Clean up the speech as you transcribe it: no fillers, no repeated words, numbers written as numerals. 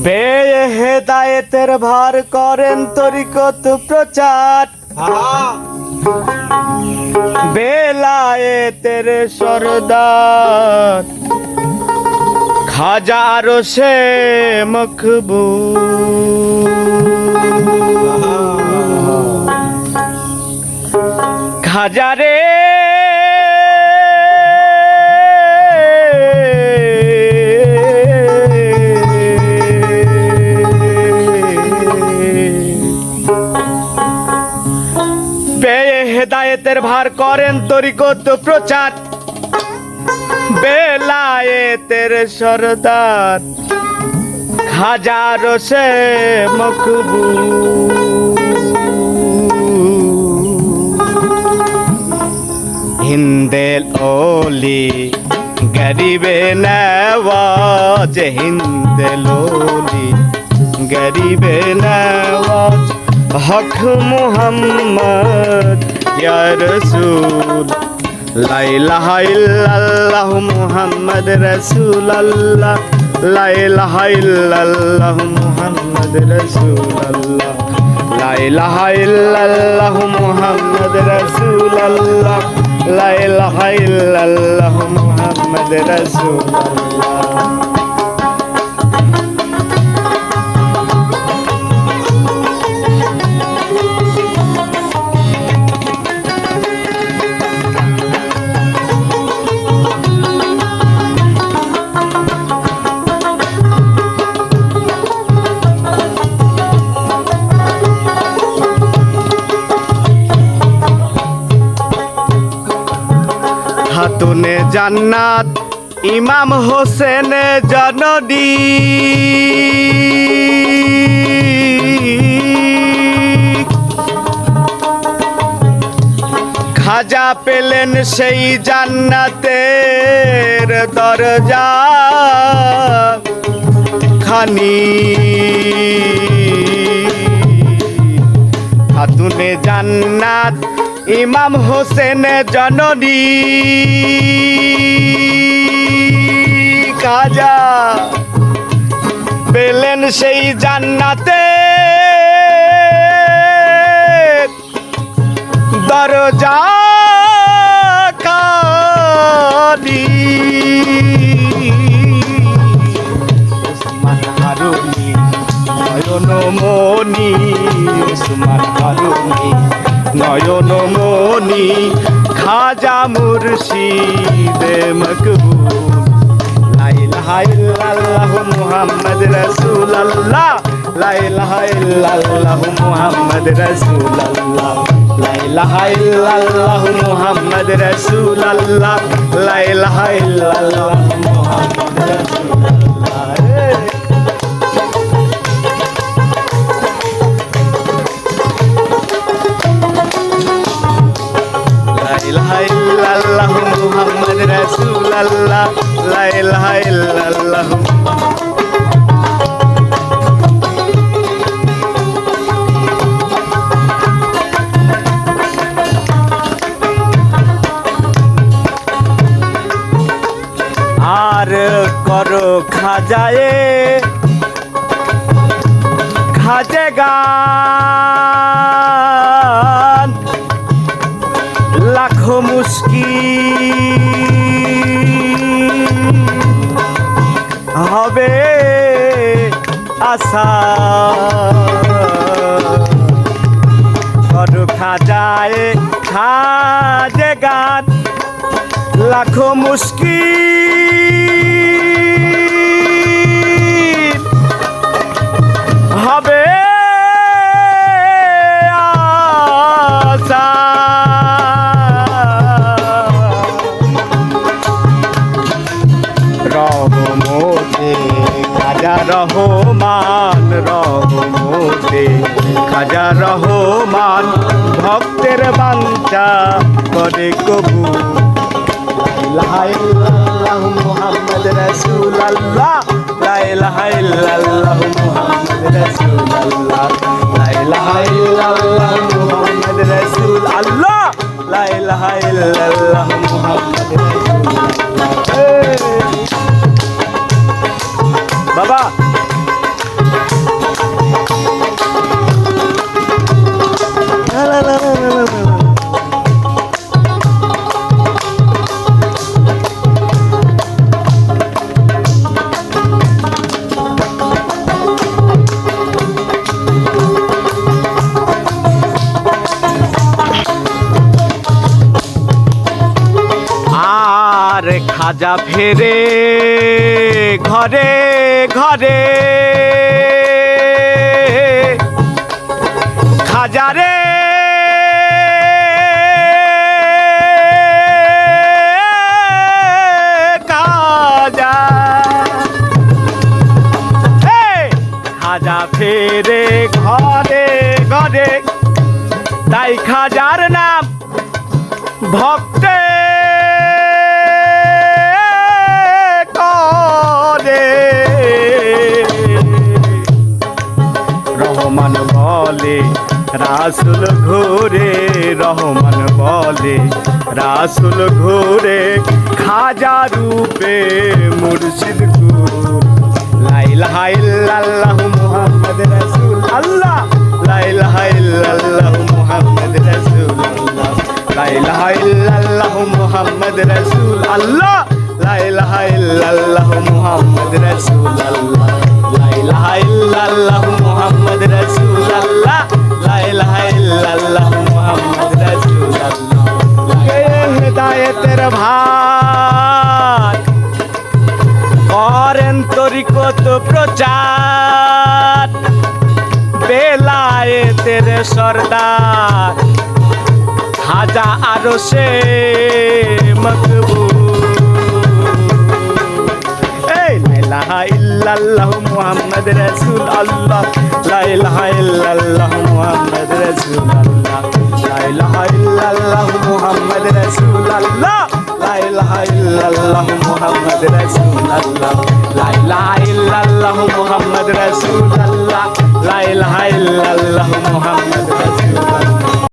বেহেদায়েতের ভার করেন তরিকত প্রচার, বেলায়েতের সরদার খাজা আরশে মকবুল। খাজা রে হেদায়েতের ভার করেন তরিকত প্রচার, বেলায়েতের সরদার খাজা আরশে মকবুল। হিন্দেল ওলি গরিবে নওয়াজ, হিন্দেল ওলি গরিবে নওয়াজ হক মুহাম্মদ ইয়া রাসূল। লা ইলাহা ইল্লাল্লাহু মুহাম্মদ রাসূলুল্লাহ, লা ইলাহা ইল্লাল্লাহু মুহাম্মদ রাসূলুল্লাহ, লা ইলাহা ইল্লাল্লাহু মুহাম্মদ রাসূলুল্লাহ, লা ইলাহা ইল্লাল্লাহু মুহাম্মদ রাসূলুল্লাহ। খাতুনে জান্নাত ইমাম হোসেন জননী, খাজা পেলেন সেই জান্নাতের দরজা খানি। খাতুনে জান্নাত ইমাম হোসেন জননী, খাজা পেলেন সেই জান্নাতে দরজা খানি। উসমান হারুনি নয়নমণি, উসমান হারুনি নয়নমণি খাজা মুর্শিদে মকবুল। লা ইলাহা ইল্লাল্লাহু মুহাম্মদ রাসূলুল্লাহ, লা ইলাহা ইল্লাল্লাহু মুহাম্মদ রাসূলুল্লাহ, লা ইলাহা ইল্লাল্লাহু মুহাম্মদ রাসূলুল্লাহ, লা ইলাহা ইল্লাল্লাহু মুহাম্মদ রাসূলুল্লাহ। লা ইলাহা ইল্লাল্লাহু মুহাম্মদ রাসূলুল্লাহ, লা ইলাহা ইল্লাল্লাহু। আর করো খাজায়ে খাজে গান, লাখো মুশকিল হবে আশা। করো খাজায়ে খাজে গান, লাখো মুশকিল হবে আশা। রহমতে খাজা রহমান, রহমতে খাজা রহমান ভক্তের বাঞ্ছা করে কবুল। লা ইলাহা ইল্লাল্লাহু মুহাম্মদ রাসূলুল্লাহ, লা ইলাহা ইল্লাল্লাহু মুহাম্মদ রাসূলুল্লাহ, লা ইলাহা ইল্লাল্লাহু মুহাম্মদ রাসূলুল্লাহ, লা ইলাহা ইল্লাল্লাহু মুহাম্মদ রাসূলুল্লাহ। বাবা খাজা ফেরে ঘরে ঘরে খাজারে খাজা খাজা ফেরে ঘরে ঘরে তাই খাজার নাম ভক্তে করে রহমান বলে রাসুল ঘুরে রহমান বলে রাসুল ঘুরে খাজা রূপে মুর্শিদ লা ইলাহা ইল্লাল্লাহু মুহাম্মদ রাসূল আল্লাহ লা ইলাহা ইল্লাল্লাহু মুহাম্মদ রাসূলুল্লাহ লা ইলাহা ইল্লাল্লাহু মুহাম্মদ রাসূল আল্লাহ লা ইলাহা ইল্লাল্লাহু মুহাম্মদ রাসূলুল্লাহ লা ইলাহা ইল্লাল্লাহু মুহাম্মদ রাসূলুল্লাহ লা ইলাহা ইল্লাল্লাহু মুহাম্মদ রাসূলুল্লাহ কে হেদায়েতের ভাই করেন তরিকত প্রচার বেলায়েতের সরদার খাজা আরশে মকবুল এই লা ইলাহা ইল্লাল্লাহু মুহাম্মদ রাসূল আল্লাহ লা ইলাহা ইল্লাল্লাহু মুহাম্মদ রাসূল আল্লাহ লা ইলাহা ইল্লাল্লাহু মুহাম্মদ রাসূল আল্লাহ লা ইলাহা ইল্লাল্লাহু মুহাম্মদ রাসূল আল্লাহ লা ইলাহা ইল্লাল্লাহু মুহাম্মদ রাসূল আল্লাহ লা ইলাহা ইল্লাল্লাহু মুহাম্মদ রাসূল